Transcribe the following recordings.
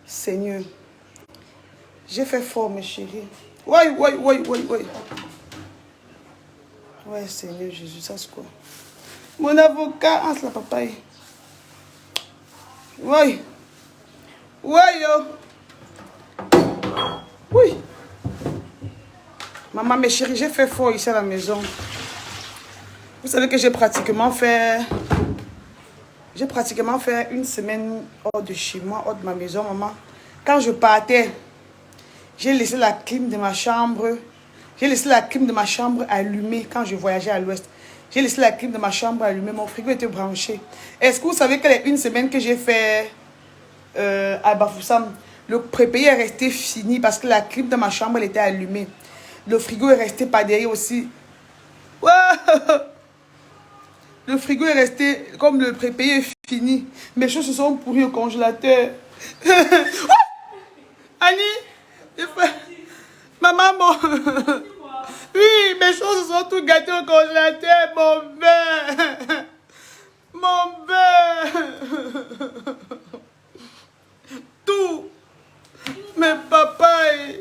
Seigneur. J'ai fait fort, mes chéris. Oui. Ouais, Seigneur Jésus, ça c'est quoi? Mon avocat, c'est la papaye. Oui. Oui. Maman, mes chéris, j'ai fait fort ici à la maison. Vous savez que j'ai pratiquement fait une semaine hors de chez moi, hors de ma maison, maman. Quand je partais, j'ai laissé la clim de ma chambre. J'ai laissé la clim de ma chambre allumée quand je voyageais à l'ouest. J'ai laissé la clim de ma chambre allumée. Mon frigo était branché. Est-ce que vous savez qu'elle est une semaine que j'ai fait à Bafoussam? Le prépayé est resté fini parce que la clim de ma chambre elle était allumée. Le frigo est resté pas derrière aussi. Ouais. Le frigo est resté comme le prépayé est fini. Mes choses se sont pourries au congélateur. Annie, maman, oui, mes choses se sont toutes gâtées au congélateur, mon beurre. Mon beurre. Tout. Mes papayes.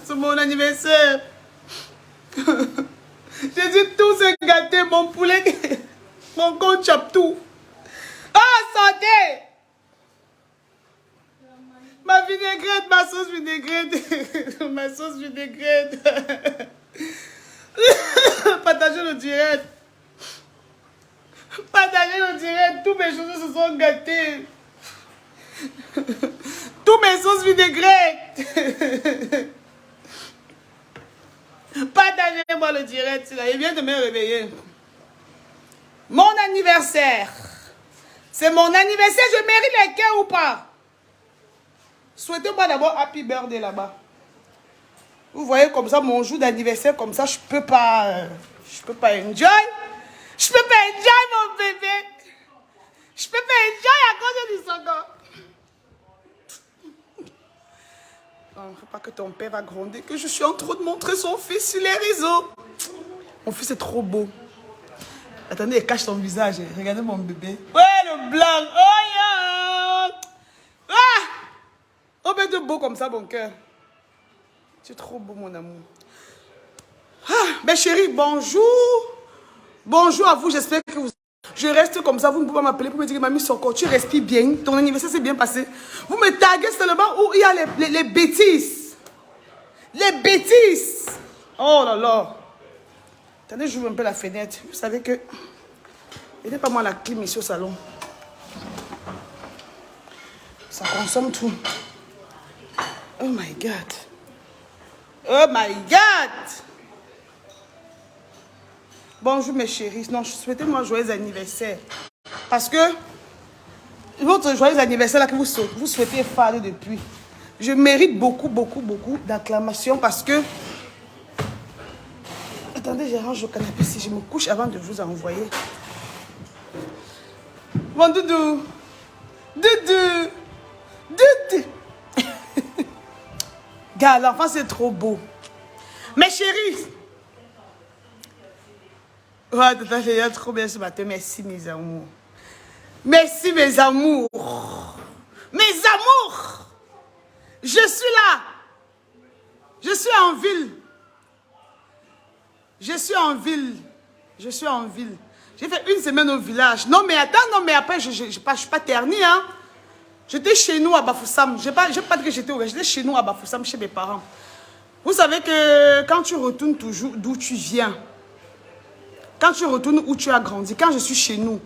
C'est mon anniversaire. J'ai dit tout c'est gâté, mon poulet, mon compte chape tout. Ah, santé! Ma vinaigrette, ma sauce vinaigrette. Ma sauce vinaigrette. Partagez le direct. Partagez le direct. Tous mes choses se sont gâtées. Tous mes sauces vinaigrettes. Partagez-moi le direct. Il vient de me réveiller. Mon anniversaire. C'est mon anniversaire. Je mérite les cœurs ou pas? Souhaitez-moi d'abord happy birthday là-bas. Vous voyez comme ça, mon jour d'anniversaire, comme ça, je peux pas enjoy. Je peux pas enjoy mon bébé. Je peux pas enjoy à cause du sangon. Il ne faut pas que ton père va gronder, que je suis en train de montrer son fils sur les réseaux. Mon fils est trop beau. Attendez, il cache son visage. Regardez mon bébé. Ouais, le blanc. Oh, yeah. Ah! Oh, ben de beau comme ça, mon cœur. Tu es trop beau, mon amour. Ah, mes chéris, bonjour. Bonjour à vous, j'espère que vous... Je reste comme ça, vous ne pouvez pas m'appeler pour me dire que mamie Soko, tu respires bien, ton anniversaire s'est bien passé. Vous me taguez seulement où il y a les bêtises. Les bêtises. Oh là là. Attendez, j'ouvre un peu la fenêtre. Vous savez que... Il n'est pas moi la clim ici au salon. Ça consomme tout. Oh my God. Oh my God. Bonjour mes chéris. Non, je souhaitais moi joyeux anniversaire. Parce que votre joyeux anniversaire là que vous souhaitez faire depuis. Je mérite beaucoup d'acclamations parce que... Attendez, je range au canapé si je me couche avant de vous envoyer. Mon doudou. Doudou. Doudou. Gars, l'enfant c'est trop beau. Mes chéris. Ouais, tata, j'ai trop bien ce matin. Merci mes amours. Merci mes amours. Mes amours. Je suis là. Je suis en ville. Je suis en ville. Je suis en ville. J'ai fait une semaine au village. Non mais attends, non mais après, je ne suis pas ternie. Hein. J'étais chez nous à Bafoussam. Je n'ai pas dit que j'étais au village. J'étais chez nous à Bafoussam, chez mes parents. Vous savez que quand tu retournes toujours d'où tu viens, quand tu retournes où tu as grandi, quand je suis chez nous,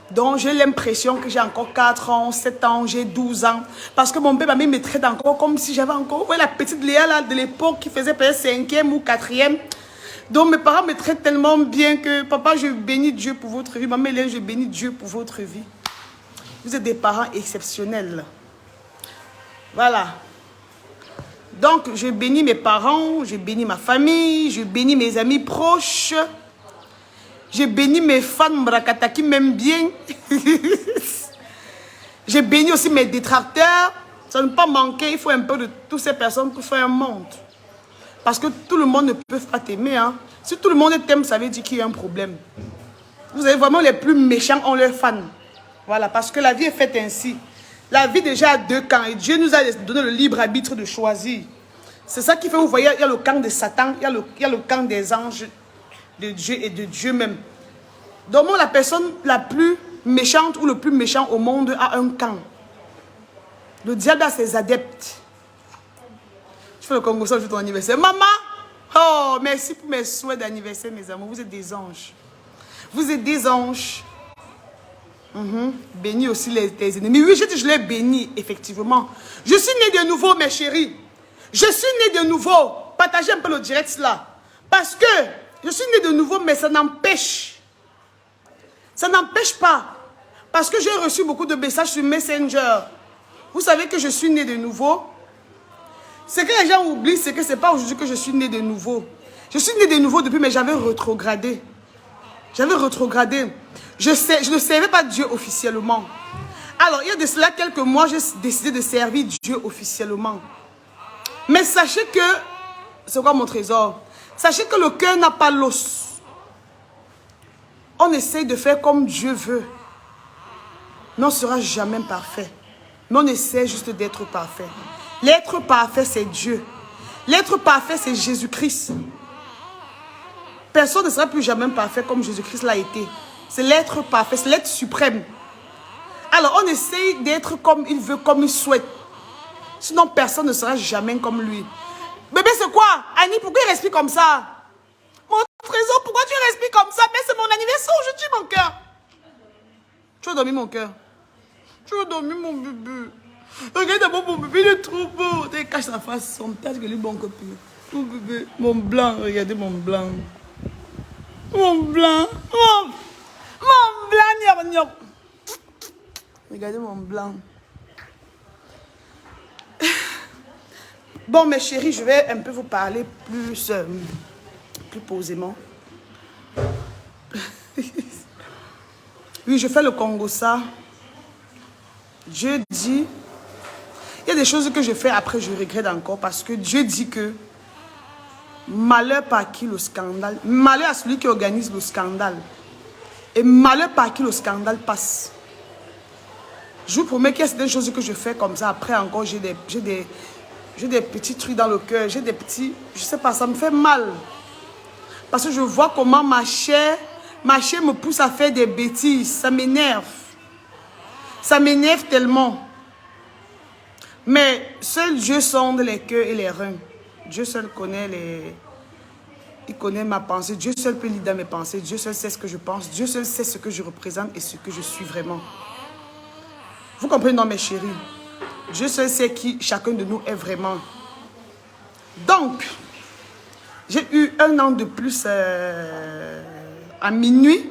donc j'ai l'impression que j'ai encore 4 ans, 7 ans, j'ai 12 ans. Parce que mon père me traite encore comme si j'avais encore... Vous voyez la petite Léa là, de l'époque qui faisait peut-être 5e ou 4e. Donc mes parents me traitent tellement bien que papa, je bénis Dieu pour votre vie. Maman, je bénis Dieu pour votre vie. Vous êtes des parents exceptionnels. Voilà. Donc je bénis mes parents, je bénis ma famille, je bénis mes amis proches. Je bénis mes fans Mbrakata qui m'aiment bien. Je bénis aussi mes détracteurs. Ça ne peut pas manquer. Il faut un peu de toutes ces personnes pour faire un monde. Parce que tout le monde ne peut pas t'aimer. Hein. Si tout le monde t'aime, ça veut dire qu'il y a un problème. Vous avez vraiment les plus méchants ont leurs fans. Voilà, parce que la vie est faite ainsi. La vie déjà a deux camps et Dieu nous a donné le libre arbitre de choisir. C'est ça qui fait, vous voyez, il y a le camp de Satan, il y a le camp des anges de Dieu et de Dieu même. Donc, la personne la plus méchante ou le plus méchant au monde a un camp. Le diable a ses adeptes. Je fais le Congo, ça, je fais ton anniversaire. Maman, oh, merci pour mes souhaits d'anniversaire, mes amours. Vous êtes des anges. Vous êtes des anges. Bénis aussi tes ennemis. Oui, je l'ai béni, effectivement. Je suis né de nouveau, mes chéris. Je suis né de nouveau. Partagez un peu le direct là. Parce que je suis né de nouveau, mais ça n'empêche. Ça n'empêche pas. Parce que j'ai reçu beaucoup de messages sur Messenger. Vous savez que je suis né de nouveau. Ce que les gens oublient, c'est que ce n'est pas aujourd'hui que je suis né de nouveau. Je suis né de nouveau depuis, mais j'avais rétrogradé. J'avais rétrogradé. Je ne servais pas Dieu officiellement. Alors, il y a de cela quelques mois, j'ai décidé de servir Dieu officiellement. Mais sachez que, c'est quoi mon trésor? Sachez que le cœur n'a pas l'os. On essaye de faire comme Dieu veut. Mais on ne sera jamais parfait. Mais on essaie juste d'être parfait. L'être parfait, c'est Dieu. L'être parfait, c'est Jésus-Christ. Personne ne sera plus jamais parfait comme Jésus-Christ l'a été. C'est l'être parfait, c'est l'être suprême. Alors, on essaye d'être comme il veut, comme il souhaite. Sinon, personne ne sera jamais comme lui. Bébé, c'est quoi? Annie, pourquoi il respire comme ça? Mon trésor, pourquoi tu respires comme ça? Mais c'est mon anniversaire aujourd'hui, mon cœur. Tu as dormi, mon cœur? Tu as dormi, mon bébé? Regarde d'abord mon bébé, il est trop beau. Tu caches sa face, son tâche que lui, bon copine. Mon bébé, mon blanc, regardez mon blanc. Mon blanc, mon blanc, nyop, nyop. Regardez mon blanc. Bon, mes chéris, je vais un peu vous parler plus posément. Oui, je fais le Congo ça. Dieu dit, il y a des choses que je fais après, je regrette encore parce que Dieu dit que malheur par qui le scandale, malheur à celui qui organise le scandale et malheur par qui le scandale passe. Je vous promets qu'il y a des choses que je fais comme ça. Après encore, j'ai des petits trucs dans le cœur, j'ai des petits, je sais pas, ça me fait mal. Parce que je vois comment ma chair me pousse à faire des bêtises, ça m'énerve. Ça m'énerve tellement. Mais seul Dieu sonde les cœurs et les reins. Dieu seul connaît il connaît ma pensée. Dieu seul peut lire dans mes pensées. Dieu seul sait ce que je pense. Dieu seul sait ce que je représente et ce que je suis vraiment. Vous comprenez, non, mes chéris? Dieu seul sait qui chacun de nous est vraiment. Donc, j'ai eu 1 an de plus à minuit.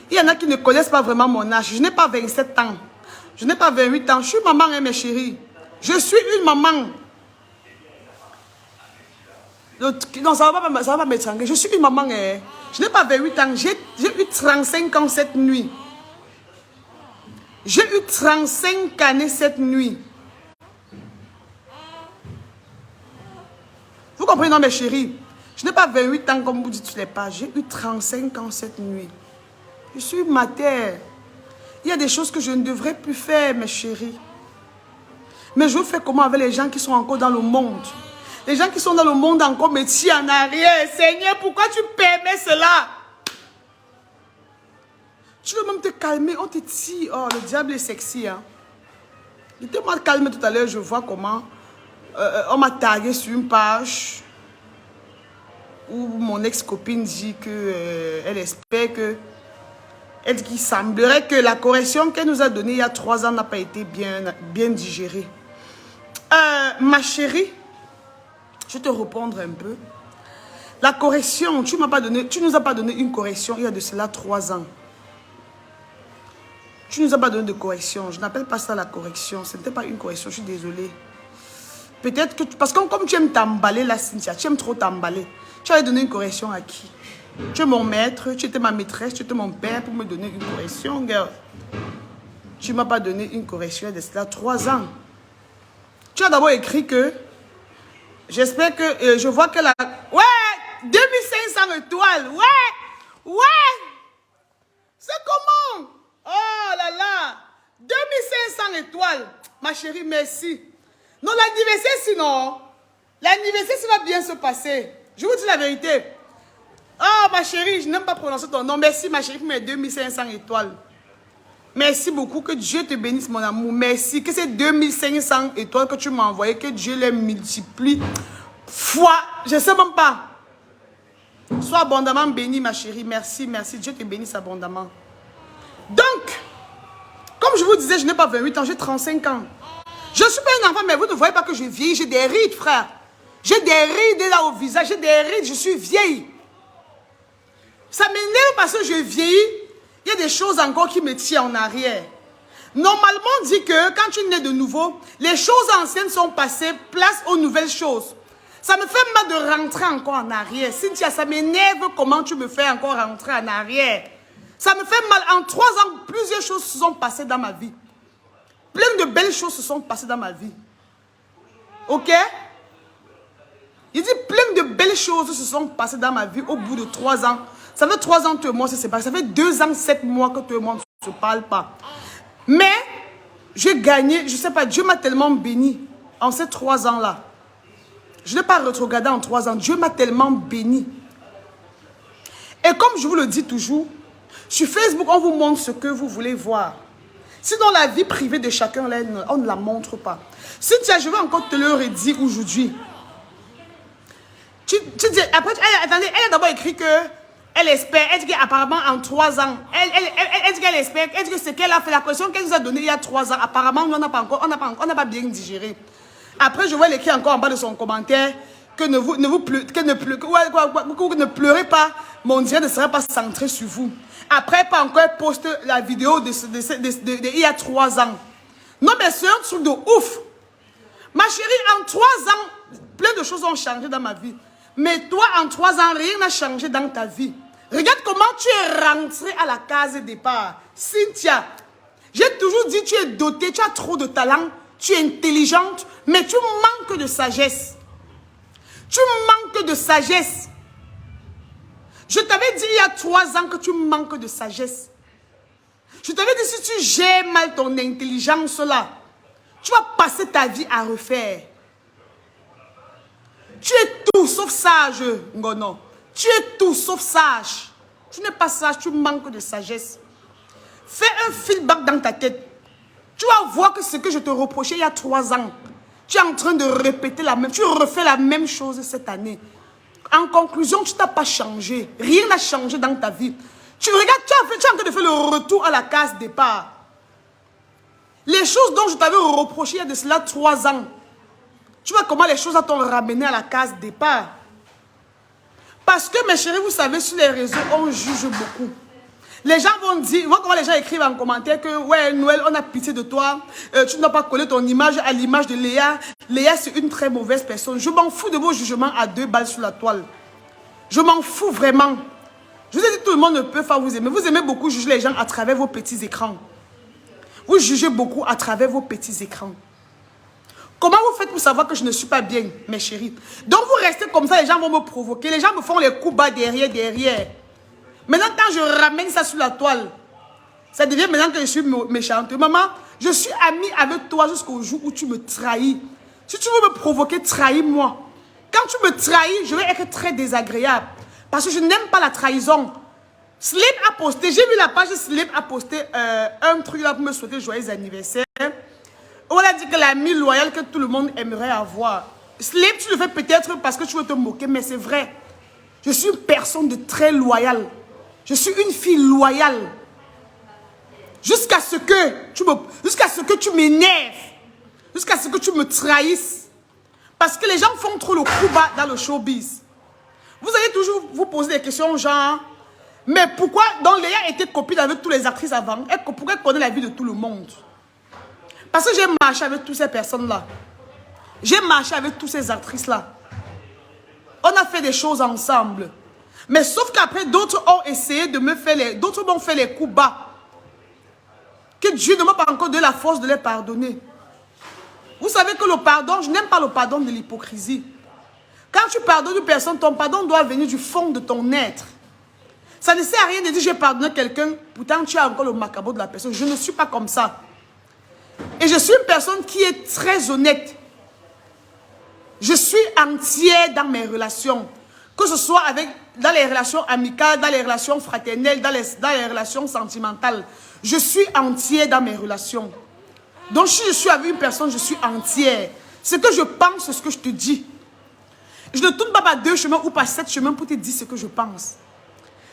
Il y en a qui ne connaissent pas vraiment mon âge. Je n'ai pas 27 ans. Je n'ai pas 28 ans. Je suis maman, hein, mes chéris. Je suis une maman. Non, ça va pas m'étrangler. Je suis une maman. Hein. Je n'ai pas 28 ans. J'ai eu 35 ans cette nuit. J'ai eu 35 années cette nuit. Vous comprenez, non, mes chéris? Je n'ai pas 28 ans comme vous dites sur les pages. J'ai eu 35 ans cette nuit. Je suis mater. Il y a des choses que je ne devrais plus faire, mes chéris. Mais je fais comment avec les gens qui sont encore dans le monde? Les gens qui sont dans le monde encore me tirent en arrière. Seigneur, pourquoi tu permets cela? Tu veux même te calmer, on te tire. Oh, le diable est sexy. Hein? J'étais mal calme tout à l'heure, je vois comment on m'a tagué sur une page où mon ex-copine dit qu'elle espère que... Elle dit qu'il semblerait que la correction qu'elle nous a donnée il y a 3 ans n'a pas été bien digérée. Ma chérie, je vais te répondre un peu. La correction, tu nous as pas donné une correction il y a de cela 3 ans. Tu nous as pas donné de correction. Je n'appelle pas ça la correction. Ce n'était pas une correction, je suis désolée. Peut-être que... Parce que comme tu aimes t'emballer là, Cynthia, tu aimes trop t'emballer. Tu avais donné une correction à qui? Tu es mon maître, tu étais ma maîtresse, tu étais mon père pour me donner une correction, girl. Tu ne m'as pas donné une correction il y a de cela 3 ans. Tu as d'abord écrit que... J'espère que... je vois que la... Ouais! 2500 étoiles! Ouais! Ouais! C'est comment? Oh là là! étoiles. Ma chérie, merci. Non, l'anniversaire, sinon. L'anniversaire, ça va bien se passer. Je vous dis la vérité. Oh, ma chérie, je n'aime pas prononcer ton nom. Merci, ma chérie, pour mes 2500 étoiles. Merci beaucoup. Que Dieu te bénisse, mon amour. Merci. Que ces 2500 étoiles que tu m'as envoyées, que Dieu les multiplie. Fois, je ne sais même pas. Sois abondamment béni, ma chérie. Merci, merci. Dieu te bénisse abondamment. Donc, comme je vous disais, je n'ai pas 28 ans, j'ai 35 ans. Je ne suis pas un enfant, mais vous ne voyez pas que je vieillis. J'ai des rides, frère. J'ai des rides là au visage. J'ai des rides, je suis vieille. Ça m'énerve parce que je vieillis. Il y a des choses encore qui me tirent en arrière. Normalement, on dit que quand tu nais de nouveau, les choses anciennes sont passées, place aux nouvelles choses. Ça me fait mal de rentrer encore en arrière. Cynthia, ça m'énerve comment tu me fais encore rentrer en arrière. Ça me fait mal. En 3 ans, plusieurs choses se sont passées dans ma vie. Plein de belles choses se sont passées dans ma vie. Ok? Il dit plein de belles choses se sont passées dans ma vie au bout de 3 ans. Ça fait 3 ans que toi et moi, c'est pas. Ça fait 2 ans, 7 mois que toi et moi, on ne se parle pas. Mais, j'ai gagné, je ne sais pas, Dieu m'a tellement béni en ces 3 ans-là. Je n'ai pas rétrogradé en 3 ans. Dieu m'a tellement béni. Et comme je vous le dis toujours, sur Facebook, on vous montre ce que vous voulez voir. Sinon, la vie privée de chacun, là, on ne la montre pas. Si tu je vais encore te le redire aujourd'hui. Tu dis, après, attendez, elle a d'abord écrit que elle espère, elle dit qu'apparemment en 3 ans, elle dit qu'elle espère, elle dit que ce qu'elle a fait, la pression qu'elle nous a donnée il y a 3 ans, apparemment, on n'a pas bien digéré. Après, je vois l'écrit encore en bas de son commentaire que ne pleurez pas, mon Dieu ne sera pas centré sur vous. Après, pas encore, elle poste la vidéo de il y a 3 ans. Non, mais c'est un truc de ouf. Ma chérie, en 3 ans, plein de choses ont changé dans ma vie. Mais toi, en 3 ans, rien n'a changé dans ta vie. Regarde comment tu es rentrée à la case départ. Cynthia, j'ai toujours dit, tu es dotée, tu as trop de talent, tu es intelligente, mais tu manques de sagesse. Tu manques de sagesse. Je t'avais dit il y a 3 ans que tu manques de sagesse. Je t'avais dit si tu gères mal ton intelligence là, tu vas passer ta vie à refaire. Tu es tout sauf sage, Ngono. Tu es tout sauf sage. Tu n'es pas sage, tu manques de sagesse. Fais un feedback dans ta tête. Tu vas voir que ce que je te reprochais il y a 3 ans, tu es en train de répéter la même, tu refais la même chose cette année. En conclusion, tu n'as pas changé. Rien n'a changé dans ta vie. Tu regardes, tu es en train de faire le retour à la case départ. Les choses dont je t'avais reproché il y a de cela 3 ans, tu vois comment les choses t'ont ramené à la case départ. Parce que, mes chéris, vous savez, sur les réseaux, on juge beaucoup. Les gens vont dire, moi, comment les gens écrivent en commentaire que, ouais, Noël, on a pitié de toi, tu n'as pas collé ton image à l'image de Léa. Léa, c'est une très mauvaise personne. Je m'en fous de vos jugements à 2 balles sur la toile. Je m'en fous vraiment. Je vous ai dit, tout le monde ne peut pas vous aimer. Vous aimez beaucoup juger les gens à travers vos petits écrans. Vous jugez beaucoup à travers vos petits écrans. Comment vous faites pour savoir que je ne suis pas bien, mes chéris? Donc vous restez comme ça, les gens vont me provoquer. Les gens me font les coups bas derrière. Maintenant, quand je ramène ça sur la toile, ça devient maintenant que je suis méchante. Maman, je suis amie avec toi jusqu'au jour où tu me trahis. Si tu veux me provoquer, trahis-moi. Quand tu me trahis, je vais être très désagréable. Parce que je n'aime pas la trahison. Slip a posté, j'ai vu la page Slip a posté un truc là pour me souhaiter joyeux anniversaire. On a dit que l'ami loyal que tout le monde aimerait avoir. Slip, tu le fais peut-être parce que tu veux te moquer, mais c'est vrai. Je suis une personne de très loyale. Je suis une fille loyale. Jusqu'à ce que tu m'énerves. Jusqu'à ce que tu me trahisses. Parce que les gens font trop le coup bas dans le showbiz. Vous allez toujours vous poser des questions genre, mais pourquoi, donc Léa était copine avec toutes les actrices avant, pourquoi elle connaît la vie de tout le monde? Parce que j'ai marché avec toutes ces personnes-là. J'ai marché avec toutes ces actrices-là. On a fait des choses ensemble. Mais sauf qu'après, d'autres ont essayé de me faire les... D'autres m'ont fait les coups bas. Que Dieu ne m'a pas encore donné la force de les pardonner. Vous savez que le pardon, je n'aime pas le pardon de l'hypocrisie. Quand tu pardonnes une personne, ton pardon doit venir du fond de ton être. Ça ne sert à rien de dire j'ai pardonné quelqu'un, pourtant tu as encore le macabre de la personne. Je ne suis pas comme ça. Et je suis une personne qui est très honnête. Je suis entière dans mes relations. Que ce soit dans les relations amicales, dans les relations fraternelles, dans les relations sentimentales. Je suis entière dans mes relations. Donc si je suis avec une personne, je suis entière. Ce que je pense, c'est ce que je te dis. Je ne tourne pas par 2 chemins ou par 7 chemins pour te dire ce que je pense.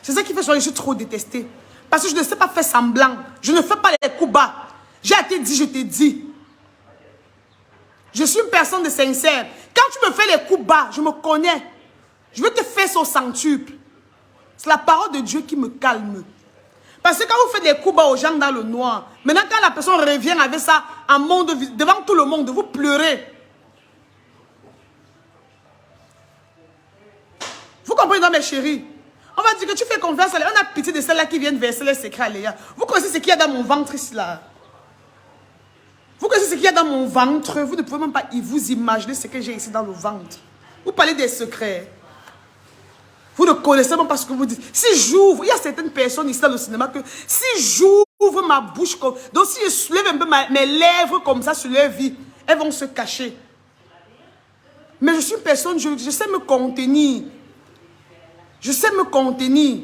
C'est ça qui fait que je suis trop détestée. Parce que je ne sais pas faire semblant. Je ne fais pas les coups bas. J'ai été dit, je t'ai dit. Je suis une personne de sincère. Quand tu me fais les coups bas, je me connais. Je vais te faire au centuple. C'est la parole de Dieu qui me calme. Parce que quand vous faites des coups bas aux gens dans le noir, maintenant quand la personne revient avec ça devant tout le monde, vous pleurez. Vous comprenez, non, mes chéris? On va dire que tu fais confiance à Léa. On a pitié de celles-là qui viennent verser les secrets à Léa. Vous connaissez ce qu'il y a dans mon ventre ici, là? Vous connaissez ce qu'il y a dans mon ventre? Vous ne pouvez même pas vous imaginer ce que j'ai ici dans le ventre. Vous parlez des secrets. Vous ne connaissez même pas ce que vous dites. Si j'ouvre, il y a certaines personnes ici dans le cinéma que si j'ouvre ma bouche, donc si je soulève un peu mes lèvres comme ça sur leur vie, elles vont se cacher. Mais je suis une personne, je sais me contenir. Je sais me contenir.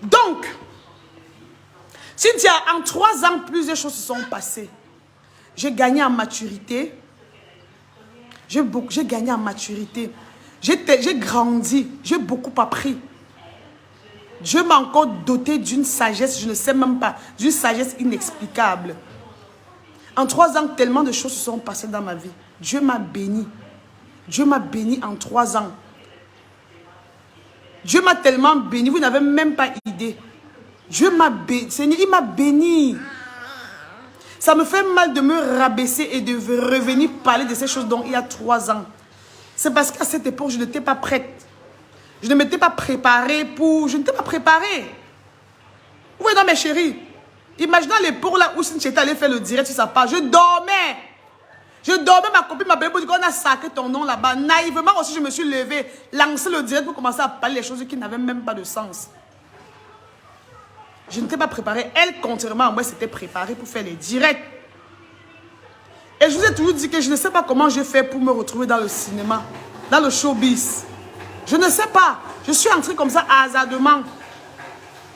Donc, Cynthia, en 3 ans, plusieurs choses se sont passées. J'ai gagné en maturité. J'ai gagné en maturité. J'ai grandi. J'ai beaucoup appris. Dieu m'a encore doté d'une sagesse, je ne sais même pas, d'une sagesse inexplicable. En 3 ans, tellement de choses se sont passées dans ma vie. Dieu m'a béni. Dieu m'a béni en 3 ans. Dieu m'a tellement béni, vous n'avez même pas idée. Dieu m'a béni, Seigneur, il m'a béni. Ça me fait mal de me rabaisser et de revenir parler de ces choses dont il y a 3 ans. C'est parce qu'à cette époque, je n'étais pas prête. Je ne m'étais pas préparée pour... Je n'étais pas préparée. Vous voyez, non, mes chéris. Imaginez l'époque là où Cynthia allait faire le direct sur sa page. Je dormais. Je dormais, ma copine m'a appelé pour dire qu'on a sacré ton nom là-bas. Naïvement aussi, je me suis levée, lancé le direct pour commencer à parler des choses qui n'avaient même pas de sens. Je n'étais pas préparée. Elle, contrairement à moi, s'était préparée pour faire les directs. Et je vous ai toujours dit que je ne sais pas comment j'ai fait pour me retrouver dans le cinéma, dans le showbiz. Je ne sais pas. Je suis entrée comme ça hasardement.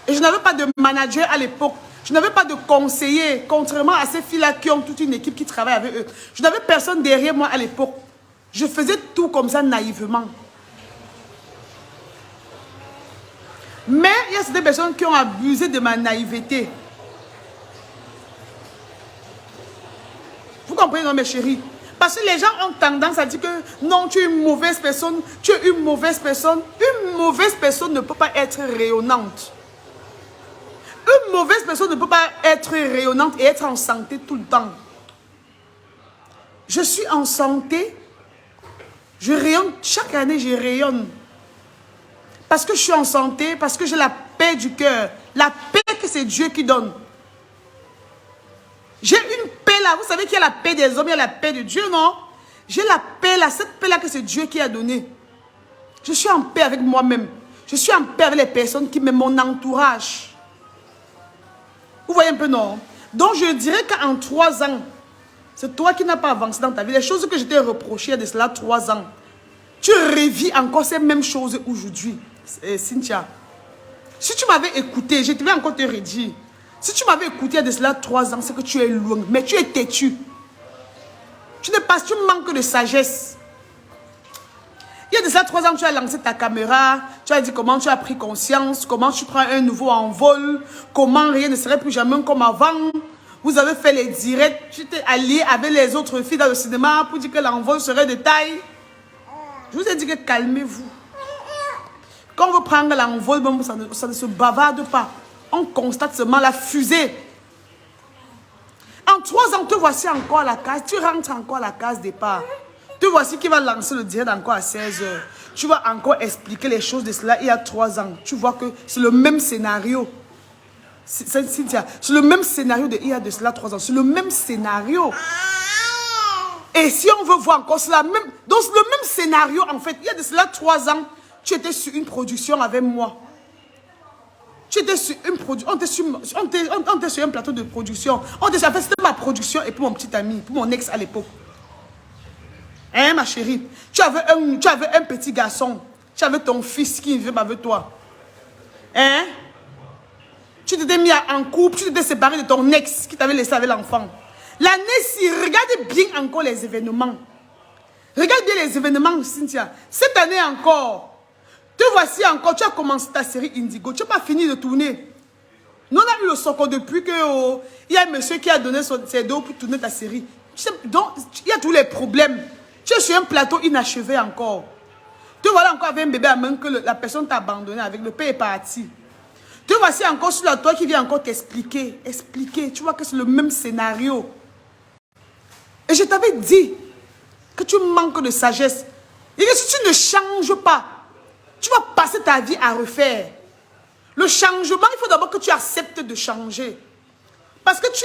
Et je n'avais pas de manager à l'époque. Je n'avais pas de conseiller, contrairement à ces filles-là qui ont toute une équipe qui travaille avec eux. Je n'avais personne derrière moi à l'époque. Je faisais tout comme ça naïvement. Mais il y a certaines personnes qui ont abusé de ma naïveté. Vous comprenez, non, mes chéris? Parce que les gens ont tendance à dire que non, tu es une mauvaise personne, tu es une mauvaise personne. Une mauvaise personne ne peut pas être rayonnante. Une mauvaise personne ne peut pas être rayonnante et être en santé tout le temps. Je suis en santé. Je rayonne. Chaque année, je rayonne. Parce que je suis en santé, parce que j'ai la paix du cœur. La paix que c'est Dieu qui donne. J'ai une paix là. Vous savez qu'il y a la paix des hommes, il y a la paix de Dieu, non? J'ai la paix là, cette paix là que c'est Dieu qui a donnée. Je suis en paix avec moi-même. Je suis en paix avec les personnes qui m'aiment, mon entourage. Vous voyez un peu, non? Donc, je dirais qu'en 3 ans, c'est toi qui n'as pas avancé dans ta vie. Les choses que je t'ai reprochées il y a de cela 3 ans, tu revis encore ces mêmes choses aujourd'hui, Cynthia. Si tu m'avais écouté, je vais encore te redire. Si tu m'avais écouté il y a de cela 3 ans, c'est que tu es loin. Mais tu es têtu. Tu manques de sagesse. Il y a de ça 3 ans, tu as lancé ta caméra, tu as dit comment tu as pris conscience, comment tu prends un nouveau envol, comment rien ne serait plus jamais comme avant. Vous avez fait les directs, tu t'es allié avec les autres filles dans le cinéma pour dire que l'envol serait de taille. Je vous ai dit que calmez-vous. Quand on veut prendre l'envol, ça ne se bavarde pas. On constate seulement la fusée. En 3 ans, te voici encore à la case, tu rentres encore à la case départ. Te voici qui va lancer le direct encore à 16 h. Tu vas encore expliquer les choses de cela il y a 3 ans. Tu vois que c'est le même scénario. C'est le même scénario de il y a de cela 3 ans. C'est le même scénario. Et si on veut voir encore cela, même, donc le même scénario en fait, il y a de cela 3 ans, tu étais sur une production avec moi. Tu étais sur une production, on était sur un plateau de production. On était, en fait, c'était ma production et puis mon petit ami, puis mon ex à l'époque. Hein, ma chérie? Tu avais un petit garçon. Tu avais ton fils qui vivait avec toi. Hein? Tu t'étais mis en couple, tu t'étais séparé de ton ex qui t'avait laissé avec l'enfant. L'année-ci, regarde bien encore les événements. Regarde bien les événements, Cynthia. Cette année encore, te voici encore, tu as commencé ta série Indigo. Tu n'as pas fini de tourner. Nous, on a eu le soco depuis que il y a un monsieur qui a donné ses dos pour tourner ta série. Donc, il y a tous les problèmes. Tu es sur un plateau inachevé encore. Te voilà encore avec un bébé à main que la personne t'a abandonné avec. Le père est parti. Te voici encore sur la toi qui vient encore t'expliquer. Expliquer. Tu vois que c'est le même scénario. Et je t'avais dit que tu manques de sagesse. Et que si tu ne changes pas, tu vas passer ta vie à refaire. Le changement, il faut d'abord que tu acceptes de changer. Parce que tu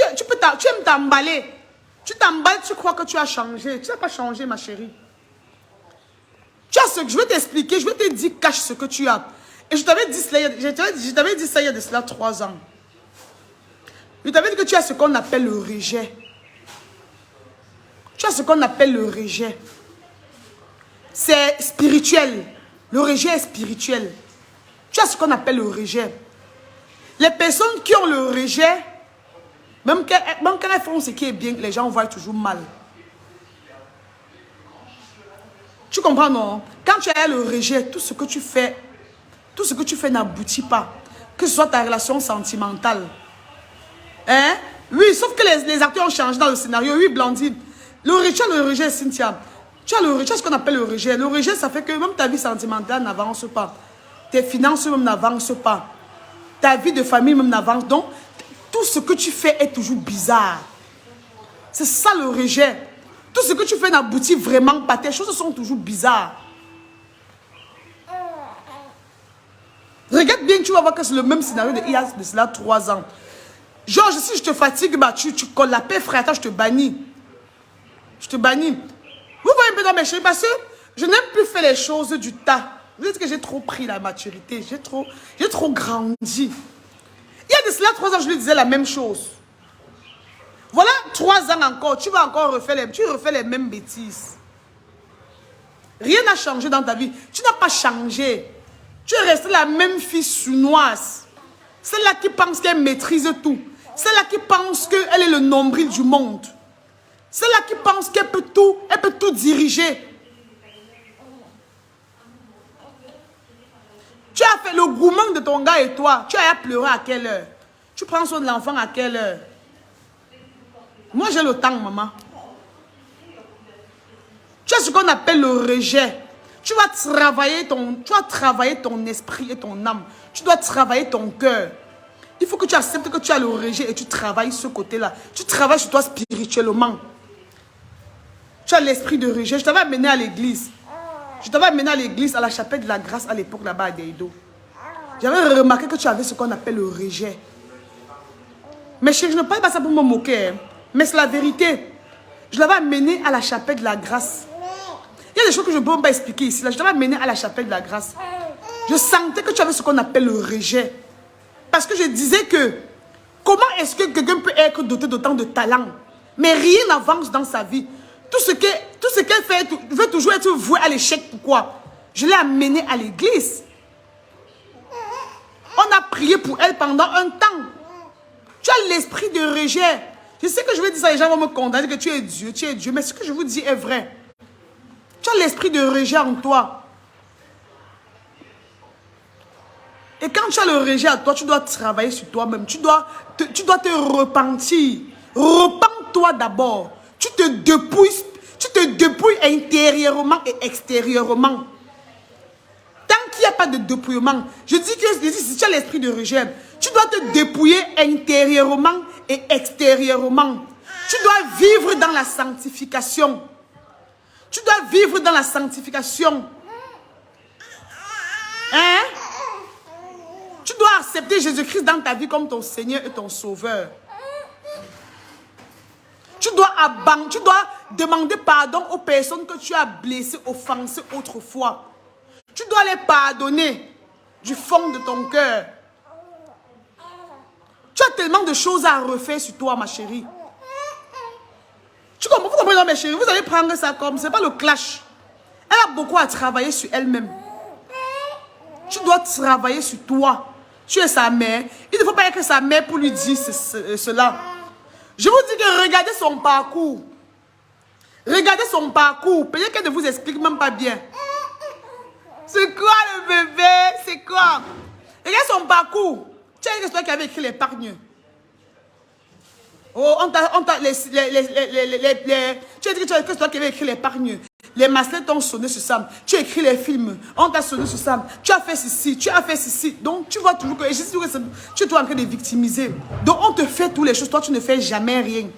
aimes t'emballer. Tu t'emballes, tu crois que tu as changé. Tu n'as pas changé, ma chérie. Tu as ce que je vais t'expliquer, je vais te dire, cache ce que tu as. Et je t'avais dit ça il y a de cela 3 ans. Je t'avais dit que tu as ce qu'on appelle le rejet. Tu as ce qu'on appelle le rejet. C'est spirituel. Le rejet est spirituel. Tu as ce qu'on appelle le rejet. Les personnes qui ont le rejet, même quand elles font ce qui est bien, les gens voient toujours mal. Tu comprends, non? Quand tu as le rejet, tout ce que tu fais n'aboutit pas. Que ce soit ta relation sentimentale. Hein? Oui, sauf que les acteurs ont changé dans le scénario. Oui, Blandine. Tu as le rejet, Cynthia. Tu as ce qu'on appelle le rejet. Le rejet, ça fait que même ta vie sentimentale n'avance pas. Tes finances même n'avancent pas. Ta vie de famille même n'avance. Donc, tout ce que tu fais est toujours bizarre. C'est ça le rejet. Tout ce que tu fais n'aboutit vraiment pas. Tes choses sont toujours bizarres. Regarde bien, tu vas voir que c'est le même scénario il y a de cela 3 ans. Georges, si je te fatigue, bah, tu colles la paix, frère. Attends, je te bannis. Je te bannis. Vous voyez un peu dans mes chéris, parce que je n'aime plus faire les choses du tas. Vous dites que j'ai trop pris la maturité. J'ai trop grandi. Il y a de cela 3 ans, je lui disais la même chose. Voilà 3 ans encore, tu vas encore refais les mêmes bêtises. Rien n'a changé dans ta vie. Tu n'as pas changé. Tu es restée la même fille sournoise. Celle-là qui pense qu'elle maîtrise tout. Celle-là qui pense qu'elle est le nombril du monde. Celle-là qui pense qu'elle peut tout diriger. Tu as fait le gourmand de ton gars et toi. Tu as pleuré à quelle heure? Tu prends soin de l'enfant à quelle heure? Moi, j'ai le temps, maman. Tu as ce qu'on appelle le rejet. Tu vas travailler ton esprit et ton âme. Tu dois travailler ton cœur. Il faut que tu acceptes que tu as le rejet et tu travailles ce côté-là. Tu travailles sur toi spirituellement. Tu as l'esprit de rejet. Je t'avais amené à l'église. Je t'avais amené à l'église, à la chapelle de la grâce à l'époque là-bas à Deido. J'avais remarqué que tu avais ce qu'on appelle le rejet. Mais chérie, je ne parle pas ça pour me moquer. Hein. Mais c'est la vérité. Je l'avais amené à la chapelle de la grâce. Il y a des choses que je ne peux pas expliquer ici. Là. Je t'avais amené à la chapelle de la grâce. Je sentais que tu avais ce qu'on appelle le rejet. Parce que je disais que comment est-ce que quelqu'un peut être doté d'autant de talent, mais rien n'avance dans sa vie. Tout ce qu'elle fait veut toujours être voué à l'échec. Pourquoi? Je l'ai amenée à l'église. On a prié pour elle pendant un temps. Tu as l'esprit de rejet. Je sais que je vais dire ça, les gens vont me condamner que tu es Dieu, mais ce que je vous dis est vrai. Tu as l'esprit de rejet en toi. Et quand tu as le rejet à toi, tu dois travailler sur toi-même. Tu dois te repentir. Repends-toi d'abord. Tu te dépouilles intérieurement et extérieurement. Tant qu'il n'y a pas de dépouillement, je dis que si tu as l'esprit de rejet, tu dois te dépouiller intérieurement et extérieurement. Tu dois vivre dans la sanctification. Tu dois vivre dans la sanctification. Hein? Tu dois accepter Jésus-Christ dans ta vie comme ton Seigneur et ton Sauveur. Tu dois demander pardon aux personnes que tu as blessées, offensées autrefois. Tu dois les pardonner du fond de ton cœur. as tellement de choses à refaire sur toi, ma chérie. Tu comprends, vous comprenez, mes chéris? Vous allez prendre ça comme, c'est pas le clash. Elle a beaucoup à travailler sur elle-même. Tu dois travailler sur toi. Tu es sa mère. Il ne faut pas être sa mère pour lui dire cela. Je vous dis que regardez son parcours. Regardez son parcours. Peut-être qu'elle ne vous explique même pas bien. C'est quoi le bébé? C'est quoi? Regarde son parcours. Tu as dit que c'est toi qui avais écrit l'épargne. Oh, tu as dit que c'est toi qui avais écrit l'épargne. Les massettes t'ont sonné sur ça. Tu as écrit les films. On t'a sonné sur ça. Tu as fait ceci. Tu as fait ceci. Donc, tu vois toujours que tu es toujours en train de victimiser. Donc, on te fait toutes les choses. Toi, tu ne fais jamais rien.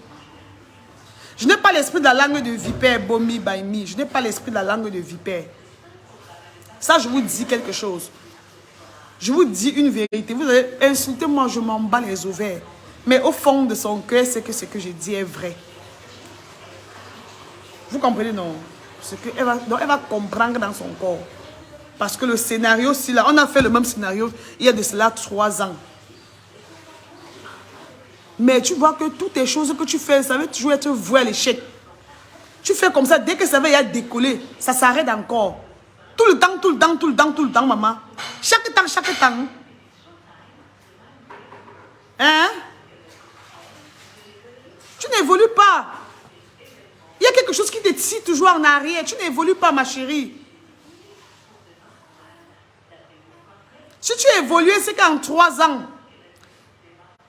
Je n'ai pas l'esprit de la langue de vipère, Bomi Baimi. Je n'ai pas l'esprit de la langue de vipère. Ça, je vous dis quelque chose. Je vous dis une vérité. Vous allez insulter moi, je m'en bats les ovaires. Mais au fond de son cœur, c'est que ce que je dis est vrai. Vous comprenez, non? Elle va comprendre dans son corps. Parce que le scénario, si là, on a fait le même scénario il y a de cela 3 ans. Mais tu vois que toutes les choses que tu fais, ça va toujours être voué à l'échec. Tu fais comme ça, dès que ça va y a décoller, ça s'arrête encore. Tout le temps, tout le temps, tout le temps, tout le temps, maman. Chaque temps, chaque temps. Hein? Tu n'évolues pas. Il y a quelque chose qui te tire toujours en arrière. Tu n'évolues pas, ma chérie. Si tu évolues, c'est qu'en 3 ans,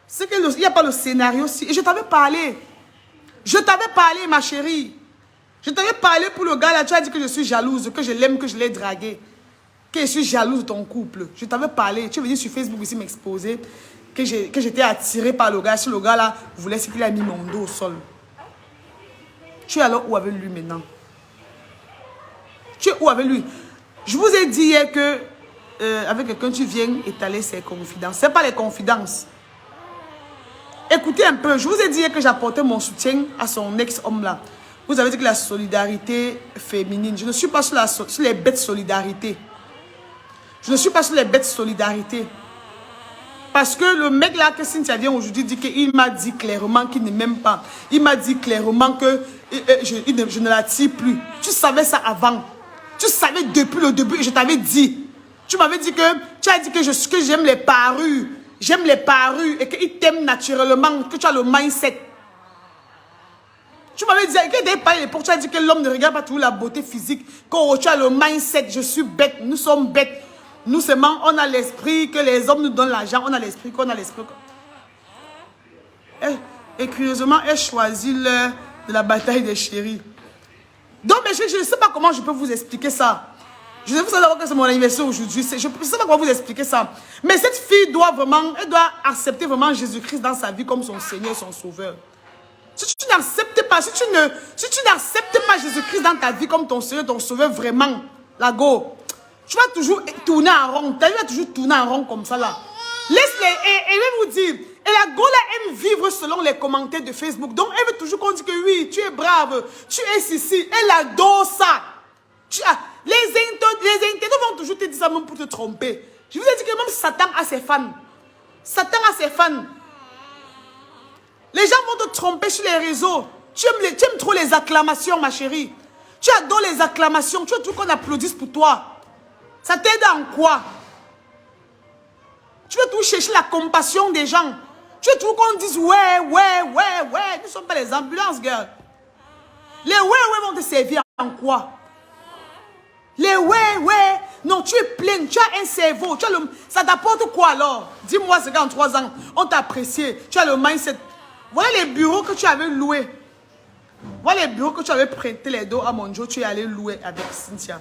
c'est qu'il n'y a pas le scénario. Et je t'avais parlé. Je t'avais parlé, ma chérie. Je t'avais parlé pour le gars là. Tu as dit que je suis jalouse, que je l'aime, que je l'ai dragué. Que je suis jalouse de ton couple. Je t'avais parlé. Tu es venu sur Facebook ici m'exposer. Que j'étais attirée par le gars. Si le gars là voulait, c'est qu'il a mis mon dos au sol. Tu es alors où avec lui maintenant? Tu es où avec lui? Je vous ai dit hier que avec quelqu'un tu viens étaler ses confidences. Ce n'est pas les confidences. Écoutez un peu. Je vous ai dit hier que j'apportais mon soutien à son ex-homme là. Vous avez dit que la solidarité féminine. Je ne suis pas sur les bêtes solidarité. Je ne suis pas sur les bêtes solidarité. Parce que le mec là que Cynthia vient aujourd'hui dit qu'il m'a dit clairement qu'il ne m'aime pas. Il m'a dit clairement que je ne l'attire plus. Tu savais ça avant. Tu savais depuis le début et je t'avais dit. Tu m'avais dit que tu as dit que j'aime les parures. J'aime les parures et qu'il t'aime naturellement, que tu as le mindset. Tu m'avais dit que tu as dit que l'homme ne regarde pas toujours la beauté physique. Quand tu as le mindset, je suis bête, nous sommes bêtes. Nous seulement, on a l'esprit que les hommes nous donnent l'argent. On a l'esprit qu'on a l'esprit. Et curieusement, elle choisit l'heure de la bataille des chéris. Donc, mais je ne sais pas comment je peux vous expliquer ça. Je sais vous savoir que c'est mon anniversaire aujourd'hui. Je ne sais pas comment vous expliquer ça. Mais cette fille doit vraiment, elle doit accepter vraiment Jésus-Christ dans sa vie comme son Seigneur, son Sauveur. Si tu n'acceptes pas, si tu n'acceptes pas Jésus-Christ dans ta vie comme ton Seigneur, ton Sauveur, vraiment, la go, tu vas toujours tourner en rond. Tu vas toujours tourner en rond comme ça là. Laisse-les, et je vais vous dire, et la go là aime vivre selon les commentaires de Facebook. Donc elle veut toujours qu'on dise que oui, tu es brave, tu es ici. Elle adore ça. Les internautes vont toujours te dire ça même pour te tromper. Je vous ai dit que même Satan a ses fans. Satan a ses fans. Les gens vont te tromper sur les réseaux. Tu aimes trop les acclamations, ma chérie. Tu adores les acclamations. Tu veux tout qu'on applaudisse pour toi. Ça t'aide en quoi? Tu veux tout chercher la compassion des gens. Tu veux tout qu'on dise ouais. Nous ne sommes pas les ambulances, girl. Les ouais vont te servir en quoi? Les ouais. Non, tu es pleine. Tu as un cerveau. Ça t'apporte quoi alors? Dis-moi, c'est qu'en 3 ans, on t'a apprécié. Tu as le mindset. Voilà les bureaux que tu avais loués. Voilà les bureaux que tu avais prêté les dos à mon Joe. Tu es allé louer avec Cynthia.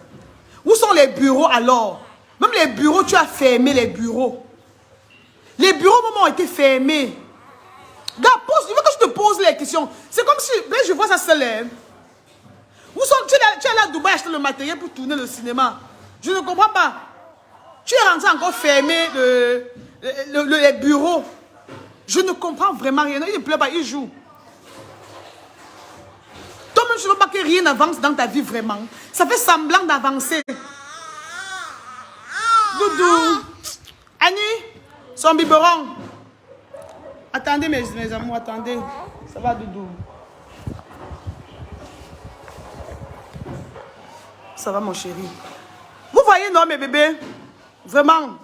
Où sont les bureaux alors? Même les bureaux, tu as fermé les bureaux. Les bureaux ont été fermés. Gars, je veux que je te pose les questions. C'est comme si, là, je vois ça seul. Où sont, tu es allé à Dubaï acheter le matériel pour tourner le cinéma. Je ne comprends pas. Tu es rentré encore fermé les bureaux. Je ne comprends vraiment rien. Il ne pleut pas, il joue. Toi-même, je ne veux pas que rien n'avance dans ta vie vraiment. Ça fait semblant d'avancer. Doudou. Annie, son biberon. Attendez, mes amours, attendez. Ça va, Doudou. Ça va, mon chéri. Vous voyez, non, mes bébés? Vraiment.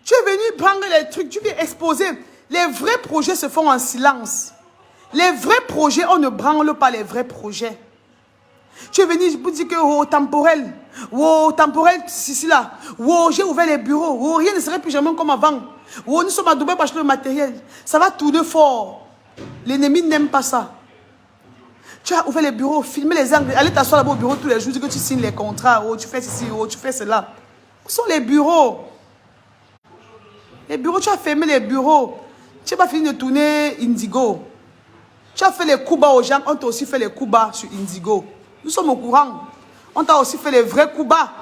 Tu es venu prendre les trucs, tu viens exposer. Les vrais projets se font en silence. Les vrais projets, on ne branle pas les vrais projets. Tu es venu pour dire que, oh, temporel, ici, là. Oh, j'ai ouvert les bureaux. Oh, rien ne serait plus jamais comme avant. Oh, nous sommes à Dubaï pour acheter le matériel. Ça va tourner fort. L'ennemi n'aime pas ça. Tu as ouvert les bureaux, filmer les angles, allez t'asseoir là-bas au bureau tous les jours, que tu signes les contrats, oh, tu fais ceci, oh, tu fais cela. Où sont les bureaux? Les bureaux, tu as fermé les bureaux. Tu n'as pas fini de tourner Indigo. Tu as fait les coups bas aux gens, on t'a aussi fait les coups bas sur Indigo. Nous sommes au courant. On t'a aussi fait les vrais coups bas.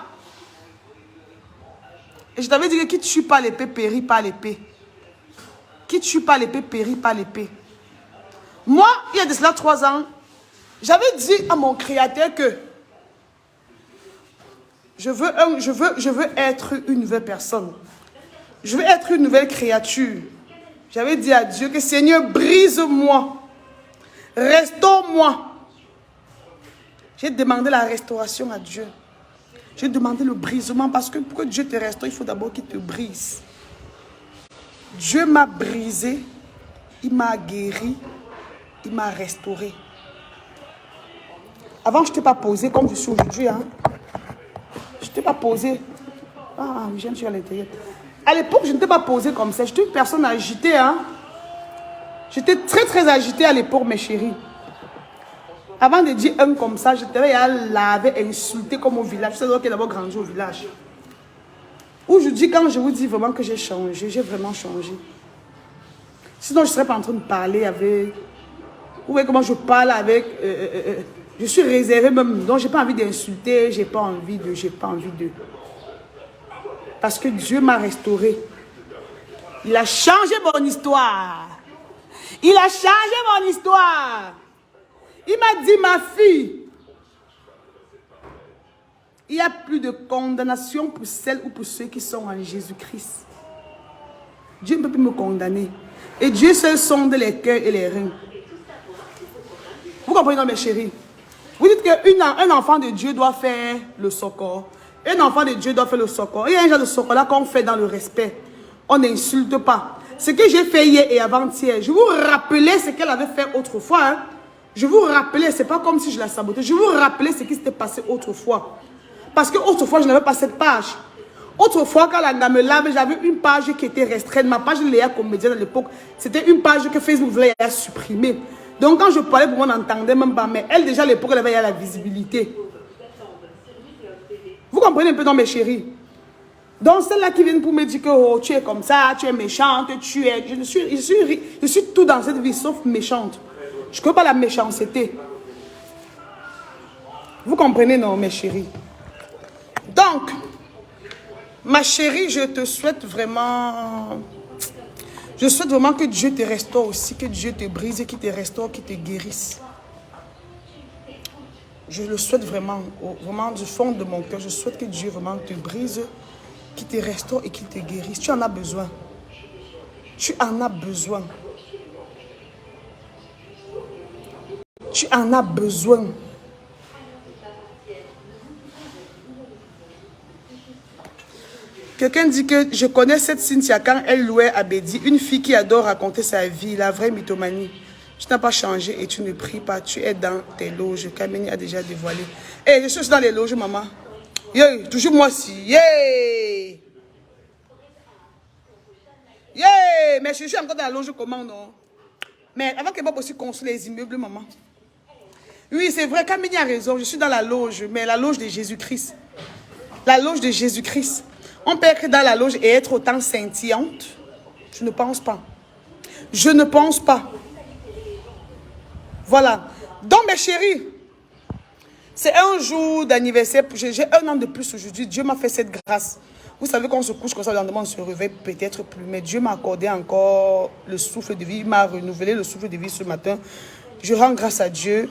Et je t'avais dit que qui tue pas l'épée, périt pas l'épée. Qui tue pas l'épée, périt pas l'épée. Moi, il y a de cela 3 ans, j'avais dit à mon créateur que je veux être une nouvelle personne. Je veux être une nouvelle créature. J'avais dit à Dieu que Seigneur, brise-moi. Restaure-moi. J'ai demandé la restauration à Dieu. J'ai demandé le brisement parce que pour que Dieu te restaure, il faut d'abord qu'il te brise. Dieu m'a brisé, il m'a guéri, il m'a restauré. Avant, je ne t'ai pas posé comme je suis aujourd'hui. Hein. Je ne t'ai pas posé. Ah, j'aime sur l'intérieur. À l'époque, je ne t'ai pas posé comme ça. J'étais une personne agitée. Hein. J'étais très, très agitée à l'époque, mes chéris. Avant de dire un comme ça, je t'avais lavé, insulté comme au village. C'est donc qu'il a d'abord grandi au village. Aujourd'hui, quand je vous dis vraiment que j'ai changé, j'ai vraiment changé. Sinon, je ne serais pas en train de parler avec... Vous voyez comment je parle avec... je suis réservée même. Donc, je n'ai pas envie d'insulter, je n'ai pas envie de... Parce que Dieu m'a restauré. Il a changé mon histoire. Il a changé mon histoire. Il m'a dit, ma fille, il n'y a plus de condamnation pour celles ou pour ceux qui sont en Jésus-Christ. Dieu ne peut plus me condamner. Et Dieu seul sonde les cœurs et les reins. Vous comprenez, non, mes chéris? Vous dites qu'un enfant de Dieu doit faire le socor. Un enfant de Dieu doit faire le socor. Il y a un genre de socor là qu'on fait dans le respect. On n'insulte pas. Ce que j'ai fait hier et avant-hier, je vous rappelais ce qu'elle avait fait autrefois. Hein? Je vous rappelais, c'est pas comme si je la sabotais. Je vous rappelais ce qui s'était passé autrefois. Parce que autrefois, je n'avais pas cette page. Autrefois, quand la dame me lave, j'avais une page qui était restreinte. Ma page de Léa Comédienne à l'époque, c'était une page que Facebook voulait supprimer. Donc quand je parlais, pour moi, on n'entendait même pas. Mais elle, déjà à l'époque, elle avait la visibilité. Vous comprenez un peu dans mes chéris? Donc celles-là qui viennent pour me dire que oh, tu es comme ça, tu es méchante, tu es... Je suis tout dans cette vie sauf méchante. Je ne connais pas la méchanceté. Vous comprenez, non, mes chéris? Donc, ma chérie, je te souhaite vraiment... Je souhaite vraiment que Dieu te restaure aussi, que Dieu te brise, qu'il te restaure, qu'il te guérisse. Je le souhaite vraiment, vraiment du fond de mon cœur. Je souhaite que Dieu vraiment te brise, qu'il te restaure et qu'il te guérisse. Tu en as besoin. Tu en as besoin. Tu en as besoin. Quelqu'un dit que je connais cette Cynthia quand elle louait à Bédi, une fille qui adore raconter sa vie, la vraie mythomanie. Tu n'as pas changé et tu ne pries pas, tu es dans tes loges. Kamini a déjà dévoilé. Eh, je suis dans les loges, maman. Yeah, toujours moi aussi. Yeah! Yeah! Mais je suis encore dans la loge comment, non? Mais avant que Bob aussi construise les immeubles, maman. Oui, c'est vrai, Kamini a raison. Je suis dans la loge, mais la loge de Jésus-Christ. La loge de Jésus-Christ. On peut être dans la loge et être autant scintillante? Je ne pense pas. Je ne pense pas. Voilà. Donc, mes chéris, c'est un jour d'anniversaire. J'ai 1 an de plus aujourd'hui. Dieu m'a fait cette grâce. Vous savez qu'on se couche comme ça, le lendemain, on se réveille peut-être plus. Mais Dieu m'a accordé encore le souffle de vie. Il m'a renouvelé le souffle de vie ce matin. Je rends grâce à Dieu.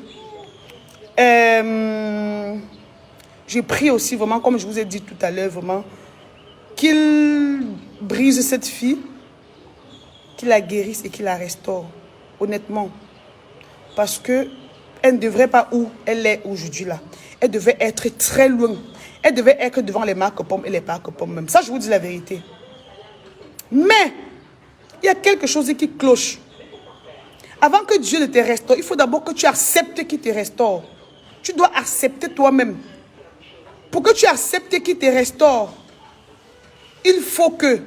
J'ai pris aussi vraiment, comme je vous ai dit tout à l'heure, vraiment, qu'il brise cette fille. qu'il la guérisse et qu'il la restaure. Honnêtement. Parce que elle ne devrait pas où elle est aujourd'hui là. Elle devait être très loin. Elle devait être devant les marques pommes et les marques pommes même. Ça, je vous dis la vérité. Mais, il y a quelque chose qui cloche. Avant que Dieu ne te restaure, il faut d'abord que tu acceptes qu'il te restaure. Tu dois accepter toi-même. Pour que tu acceptes qu'il te restaure, il faut que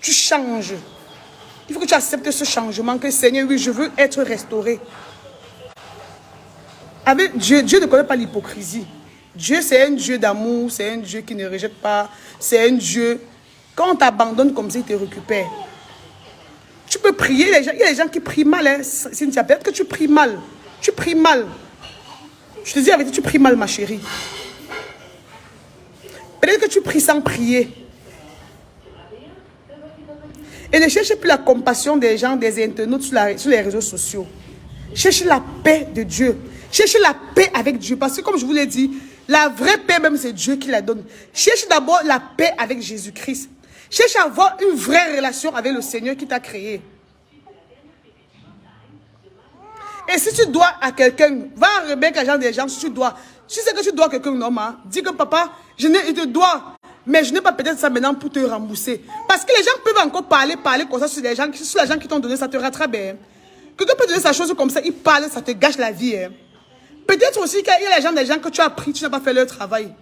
tu changes. Il faut que tu acceptes ce changement, que Seigneur, oui, je veux être restauré. Avec Dieu, Dieu ne connaît pas l'hypocrisie. Dieu, c'est un Dieu d'amour, c'est un Dieu qui ne rejette pas, c'est un Dieu. Quand on t'abandonne comme ça, il te récupère. Tu peux prier, il y a des gens qui prient mal. Hein. Cynthia, peut-être que tu pries mal. Tu pries mal. Je te dis avec toi, tu pries mal, ma chérie. Peut-être que tu pries sans prier. Et ne cherche plus la compassion des gens, des internautes sur les réseaux sociaux. Cherche la paix de Dieu. Cherche la paix avec Dieu. Parce que comme je vous l'ai dit, la vraie paix même, c'est Dieu qui la donne. Cherche d'abord la paix avec Jésus-Christ. Cherche à avoir une vraie relation avec le Seigneur qui t'a créé. Et si tu dois à quelqu'un, va à Rebecca, genre des gens, si tu dois, si c'est que tu dois à quelqu'un, non, hein, dis que papa, je te dois, mais je n'ai pas peut-être ça maintenant pour te rembourser. Parce que les gens peuvent encore parler comme ça sur les gens qui t'ont donné, ça te rattrape. Hein. Quelqu'un peut donner sa chose comme ça, il parle, ça te gâche la vie. Hein. Peut-être aussi qu'il y a des gens que tu as pris, tu n'as pas fait leur travail.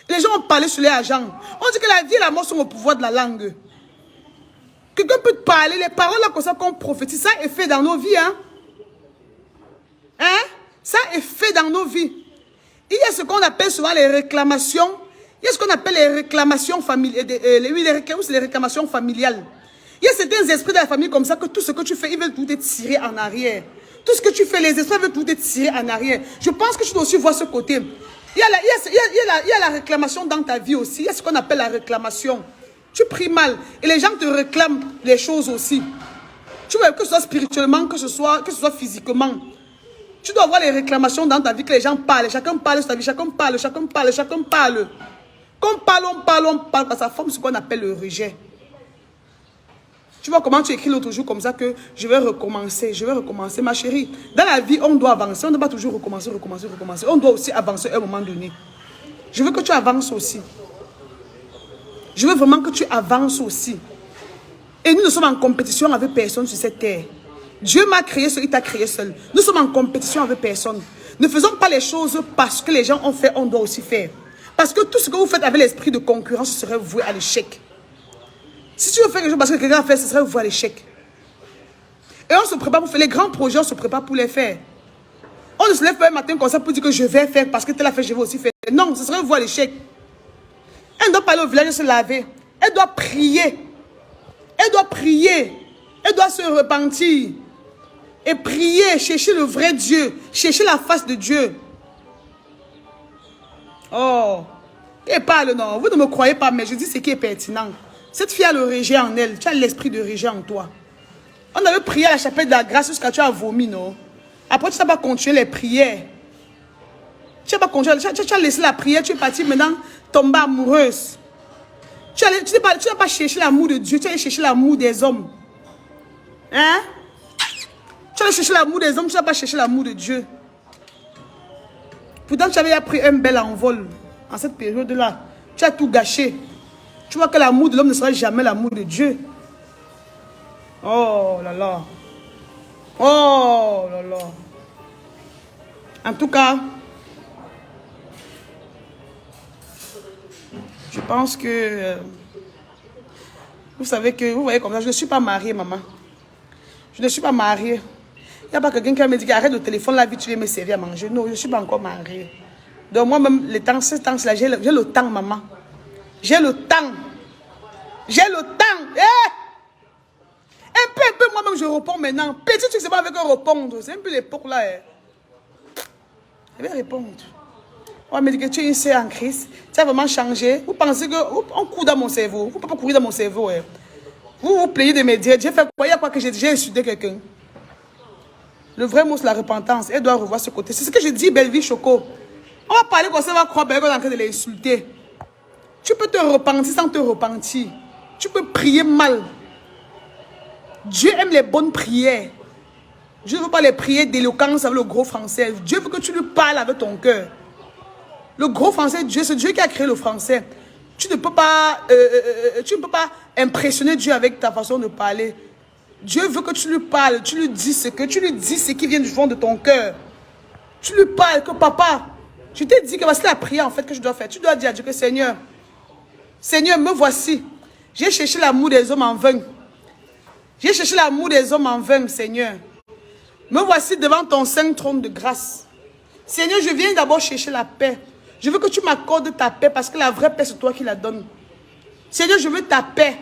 Les gens ont parlé sur les agents. On dit que la vie et la mort sont au pouvoir de la langue. Quelqu'un peut te parler, les paroles là comme ça qu'on prophétise, ça est fait dans nos vies. Hein? Hein? Ça est fait dans nos vies. Il y a ce qu'on appelle souvent les réclamations. Il y a ce qu'on appelle les réclamations familiales. Les réclamations familiales. Il y a certains esprits de la famille comme ça que tout ce que tu fais, ils veulent tout te tirer en arrière. Tout ce que tu fais, les esprits veulent tout te tirer en arrière. Je pense que tu dois aussi voir ce côté. Il y a la réclamation dans ta vie aussi. Il y a ce qu'on appelle la réclamation. Tu pries mal et les gens te réclament les choses aussi. Tu vois, que ce soit spirituellement, que ce soit physiquement. Tu dois avoir les réclamations dans ta vie, que les gens parlent. Chacun parle sur ta vie, chacun parle. Quand on parle, ça forme ce qu'on appelle le rejet. Tu vois comment tu écris l'autre jour comme ça que je vais recommencer, ma chérie. Dans la vie, on doit avancer, on ne doit pas toujours recommencer. On doit aussi avancer à un moment donné. Je veux que tu avances aussi. Je veux vraiment que tu avances aussi. Et nous ne sommes en compétition avec personne sur cette terre. Dieu m'a créé seul, il t'a créé seul. Nous sommes en compétition avec personne. Ne faisons pas les choses parce que les gens ont fait, on doit aussi faire. Parce que tout ce que vous faites avec l'esprit de concurrence serait voué à l'échec. Si tu veux faire quelque chose parce que quelqu'un a fait, ce serait voué à l'échec. Et on se prépare pour faire les grands projets, on se prépare pour les faire. On ne se lève pas un matin comme ça pour dire que je vais faire parce que tel a fait, je vais aussi faire. Non, ce serait voué à l'échec. Elle doit pas aller au village se laver. Elle doit prier. Elle doit prier. Elle doit se repentir. Et prier, chercher le vrai Dieu. Chercher la face de Dieu. Oh. Et parle, non. Vous ne me croyez pas, mais je dis ce qui est pertinent. Cette fille a le rejet en elle. Tu as l'esprit de rejet en toi. On avait prié à la chapelle de la grâce jusqu'à tu as vomi, non? Après, tu n'as pas continué les prières. Tu as laissé la prière. Tu es partie maintenant tomber amoureuse. Tu n'as pas cherché l'amour de Dieu. Tu as cherché l'amour des hommes. Hein? Tu as cherché l'amour des hommes. Tu n'as pas cherché l'amour de Dieu. Pourtant, tu avais pris un bel envol. En cette période-là, tu as tout gâché. Tu vois que l'amour de l'homme ne sera jamais l'amour de Dieu. Oh là là. Oh là là. En tout cas, je pense que... vous savez que... Vous voyez comme ça, je ne suis pas mariée, maman. Je ne suis pas mariée. Il n'y a pas quelqu'un qui me dit arrête le téléphone, la vie, tu viens me servir à manger. Non, je ne suis pas encore mariée. Donc moi-même, ce temps-là, j'ai le temps, maman. J'ai le temps. J'ai le temps. Eh! Un peu, moi-même, je réponds maintenant. Petit truc, c'est pas avec un répondre. C'est un peu l'époque là. Je vais répondre. On me dit que tu es une sœur en Christ. Tu as vraiment changé. Vous pensez qu'on court dans mon cerveau. Vous ne pouvez pas courir dans mon cerveau. Vous vous plaignez de me dire, j'ai fait quoi? Il y a quoi que j'ai insulté quelqu'un? Le vrai mot, c'est la repentance. Elle doit revoir ce côté. C'est ce que je dis, belle vie, Choco. On va parler comme ça, on va croire qu'on est en train de l'insulter. Tu peux te repentir sans te repentir. Tu peux prier mal. Dieu aime les bonnes prières. Dieu ne veut pas les prières d'éloquence avec le gros français. Dieu veut que tu lui parles avec ton cœur. Le gros français, Dieu, c'est Dieu qui a créé le français. Tu ne peux pas impressionner Dieu avec ta façon de parler. Dieu veut que tu lui parles, tu lui dis ce qui vient du fond de ton cœur. Tu lui parles que papa, je t'ai dit que c'est la prière en fait que je dois faire. Tu dois dire à Dieu que Seigneur, me voici. J'ai cherché l'amour des hommes en vain. J'ai cherché l'amour des hommes en vain, Seigneur. Me voici devant ton saint trône de grâce. Seigneur, je viens d'abord chercher la paix. Je veux que tu m'accordes ta paix parce que la vraie paix, c'est toi qui la donnes. Seigneur, je veux ta paix.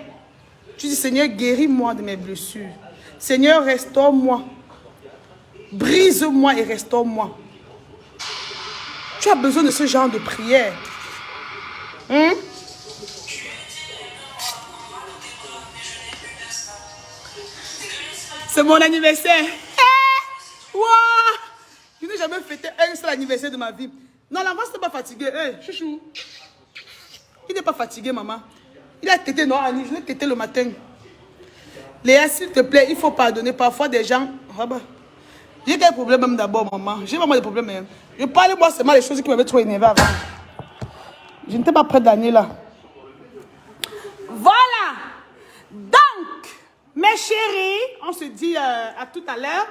Tu dis, Seigneur, guéris-moi de mes blessures. Seigneur, restaure-moi. Brise-moi et restaure-moi. Tu as besoin de ce genre de prière. C'est mon anniversaire. Wow. Je n'ai jamais fêté un seul anniversaire de ma vie. Non, l'enfant n'était pas fatigué. Chouchou. Il n'est pas fatigué, maman. Il a tété, non, Annie. Je l'ai tété le matin. Léa, s'il te plaît, il faut pardonner. Parfois, des gens... Ah bah. J'ai quel problème même d'abord, maman. J'ai vraiment des problèmes. Hein. Je parle, moi, seulement les choses qui m'avaient trop énervé avant. Je n'étais pas prête d'année, là. Voilà. Donc, mes chéris, on se dit à tout à l'heure.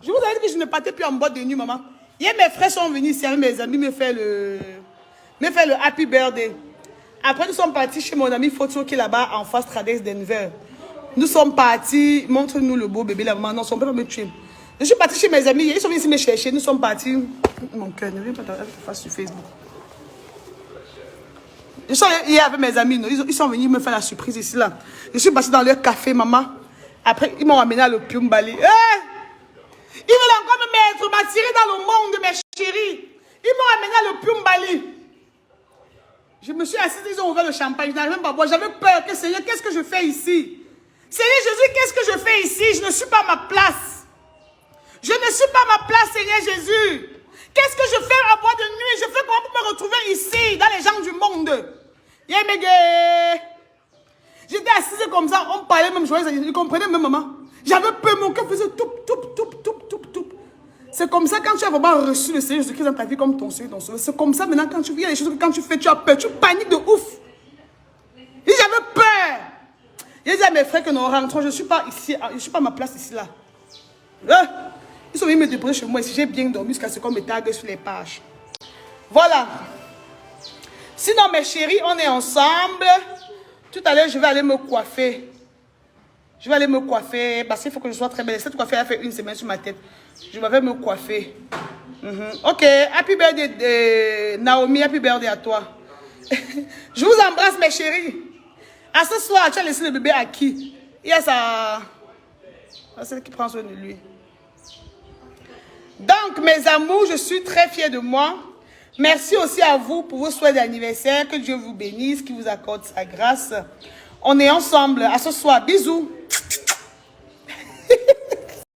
Je vous avais dit que je ne partais plus en boîte de nuit, maman. Hier, mes frères sont venus ici avec mes amis me faire le happy birthday. Après, nous sommes partis chez mon ami Foto qui est là-bas en face Tradex Denver. Nous sommes partis. Montre-nous le beau bébé là, maman. Non, on ne peut pas me tuer. Je suis partie chez mes amis. Ils sont venus ici me chercher. Nous sommes partis. Mon cœur, ne viens pas te face sur Facebook. Je suis hier avec mes amis. Ils sont venus me faire la surprise ici là. Je suis passée dans leur café, maman. Après, ils m'ont amené à l'opium Bali. Ils veulent encore me mettre, m'attirer dans le monde, mes chéris. Ils m'ont amené à l'opium Bali. Je me suis assise, ils ont ouvert le champagne. Je n'arrivais même pas à boire. J'avais peur que Seigneur, qu'est-ce que je fais ici? Seigneur Jésus, qu'est-ce que je fais ici? Je ne suis pas à ma place. Je ne suis pas à ma place, Seigneur Jésus. Qu'est-ce que je fais à boire de nuit? Je fais comment pour me retrouver ici, dans les gens du monde? J'étais assise comme ça, on parlait même, ils comprenaient même, maman. J'avais peur, mon cœur faisait toup. C'est comme ça quand tu as vraiment reçu le Seigneur Jésus-Christ dans ta vie comme ton Seigneur, ton Sauveur. C'est comme ça maintenant quand tu vis, il y a des choses que quand tu fais, tu as peur, tu paniques de ouf. Et j'avais peur. J'ai dit à mes frères que nous rentrons, je ne suis pas ici, je ne suis pas à ma place ici là. Ils sont venus me déposer chez moi ici, j'ai bien dormi jusqu'à ce qu'on me tague sur les pages. Voilà. Sinon mes chéris, on est ensemble. Tout à l'heure, je vais aller me coiffer. Je vais aller me coiffer parce qu'il faut que je sois très belle. Cette coiffure a fait une semaine sur ma tête. Je vais me coiffer. Ok, happy birthday Naomi, happy birthday à toi. Je vous embrasse mes chéris. À ce soir, tu as laissé le bébé à qui? Il y a sa... celle qui prend soin de lui. Donc mes amours, je suis très fière de moi. Merci aussi à vous pour vos souhaits d'anniversaire. Que Dieu vous bénisse, qu'il vous accorde sa grâce. On est ensemble. À ce soir. Bisous.